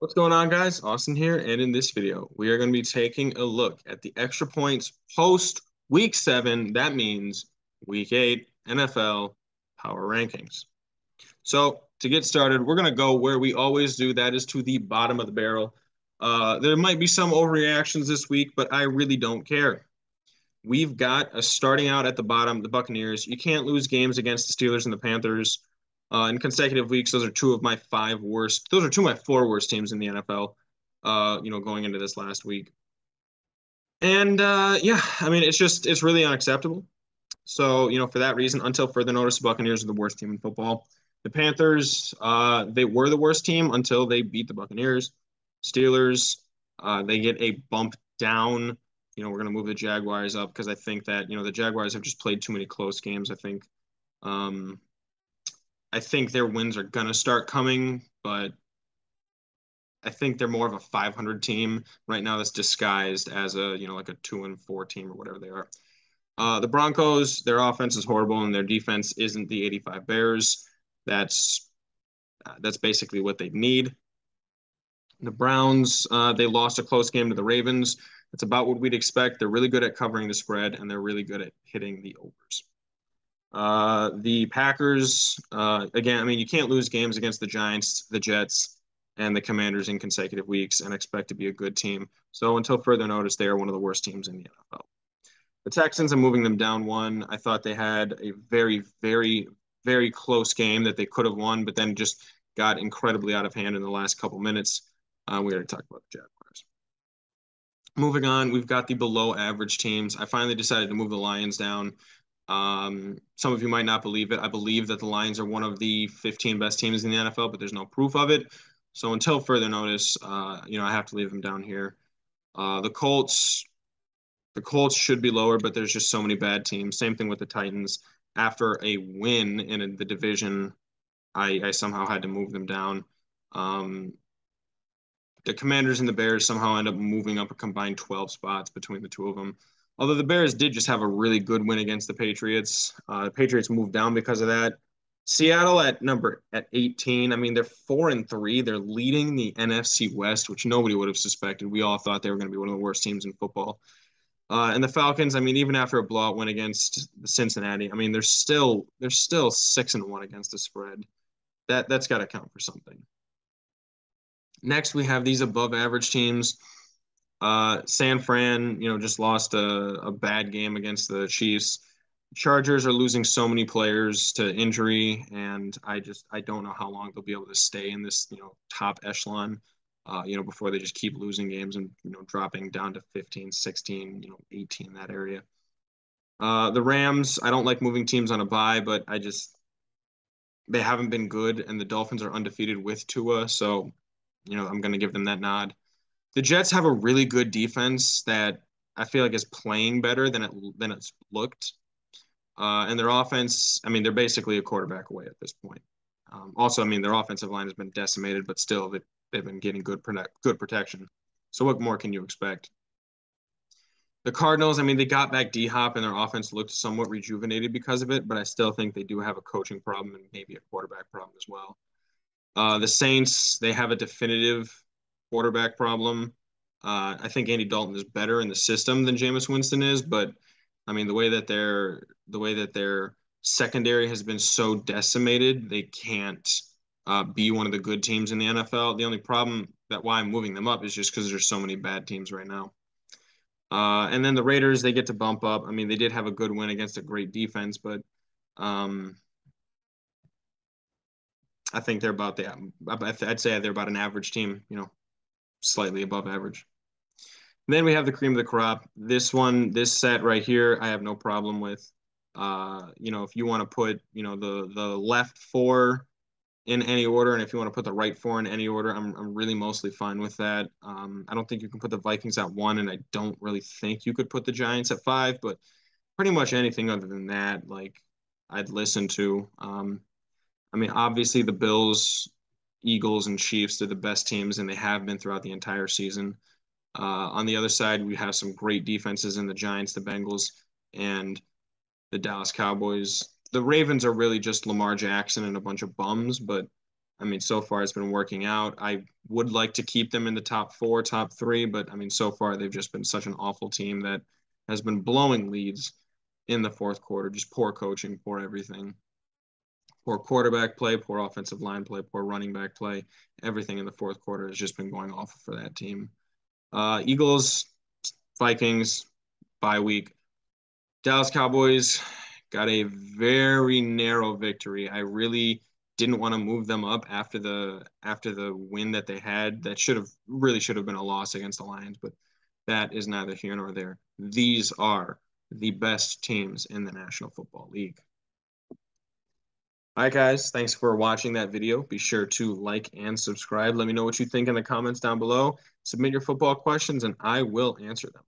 What's going on, guys? Austin here, and in this video, we are going to be taking a look at the extra points post week 7. That means week 8 NFL power rankings. So, to get started, we're going to go where we always do, that is to the bottom of the barrel. There might be some overreactions this week, but I really don't care. We've got a starting out at the bottom, the Buccaneers. You can't lose games against the Steelers and the Panthers in consecutive weeks. Those are two of my five worst. Those are two of my four worst teams in the NFL. Going into this last week, and yeah, I mean, it's really unacceptable. So for that reason, until further notice, the Buccaneers are the worst team in football. The Panthers, they were the worst team until they beat the Buccaneers. Steelers, they get a bump down. We're going to move the Jaguars up because I think that, the Jaguars have just played too many close games. Um, I think their wins are going to start coming, but I think they're more of a 500 team right now that's disguised as like a 2-4 team or whatever they are. The Broncos, their offense is horrible and their defense isn't the 85 Bears. That's basically what they need. The Browns, they lost a close game to the Ravens. That's about what we'd expect. They're really good at covering the spread, and they're really good at hitting the overs. The Packers, again, I mean, you can't lose games against the Giants, the Jets, and the Commanders in consecutive weeks and expect to be a good team. So until further notice, they are one of the worst teams in the NFL. The Texans, I'm moving them down one. I thought they had a very, very, very close game that they could have won, but then just got incredibly out of hand in the last couple minutes. We already talked about the Jaguars. Moving on, we've got the below average teams. I finally decided to move the Lions down. Some of you might not believe it. I believe that the Lions are one of the 15 best teams in the NFL, but there's no proof of it. So until further notice, I have to leave them down here. The Colts, should be lower, but there's just so many bad teams. Same thing with the Titans. After a win in the division, I somehow had to move them down. The Commanders and the Bears somehow end up moving up a combined 12 spots between the two of them. Although the Bears did just have a really good win against the Patriots. The Patriots moved down because of that. Seattle at 18. I mean, they're 4-3. They're leading the NFC West, which nobody would have suspected. We all thought they were going to be one of the worst teams in football. And the Falcons, I mean, even after a blowout win against Cincinnati, I mean, they're still 6-1 against the spread. That's got to count for something. Next, we have these above average teams. San Fran, just lost a bad game against the Chiefs. Chargers are losing so many players to injury, and I don't know how long they'll be able to stay in this, top echelon, before they just keep losing games and, dropping down to 15, 16, 18, that area. The Rams, I don't like moving teams on a bye, but they haven't been good, and the Dolphins are undefeated with Tua, so, I'm going to give them that nod. The Jets have a really good defense that I feel like is playing better than it's looked. And their offense, I mean, they're basically a quarterback away at this point. Also, I mean, their offensive line has been decimated, but still, they've been getting good protection. So what more can you expect? The Cardinals, I mean, they got back D-Hop and their offense looked somewhat rejuvenated because of it, but I still think they do have a coaching problem and maybe a quarterback problem as well. The Saints, they have a definitive quarterback problem. I think Andy Dalton is better in the system than Jameis Winston is, but I mean the way that their secondary has been so decimated, they can't be one of the good teams in the NFL. The only problem that why I'm moving them up is just because there's so many bad teams right now. And then the Raiders, they get to bump up. I mean, they did have a good win against a great defense, but I think they're about I'd say they're about an average team, slightly above average. And then we have the cream of the crop. This set right here, I have no problem with. If you want to put, the left four in any order, and if you want to put the right four in any order, I'm really mostly fine with that. I don't think you can put the Vikings at 1, and I don't really think you could put the Giants at 5, but pretty much anything other than that, like I'd listen to. I mean, obviously the Bills, Eagles, and Chiefs are the best teams, and they have been throughout the entire season. On the other side, we have some great defenses in the Giants, the Bengals, and the Dallas Cowboys. The Ravens are really just Lamar Jackson and a bunch of bums, but I mean, so far it's been working out. I would like to keep them in the top four, top three, but I mean, so far they've just been such an awful team that has been blowing leads in the fourth quarter. Just poor coaching, poor everything. Poor quarterback play, poor offensive line play, poor running back play. Everything in the fourth quarter has just been going awful for that team. Eagles, Vikings, bye week. Dallas Cowboys got a very narrow victory. I really didn't want to move them up after the win that they had. That should have been a loss against the Lions, but that is neither here nor there. These are the best teams in the National Football League. All right, guys, thanks for watching that video. Be sure to like and subscribe. Let me know what you think in the comments down below. Submit your football questions, and I will answer them.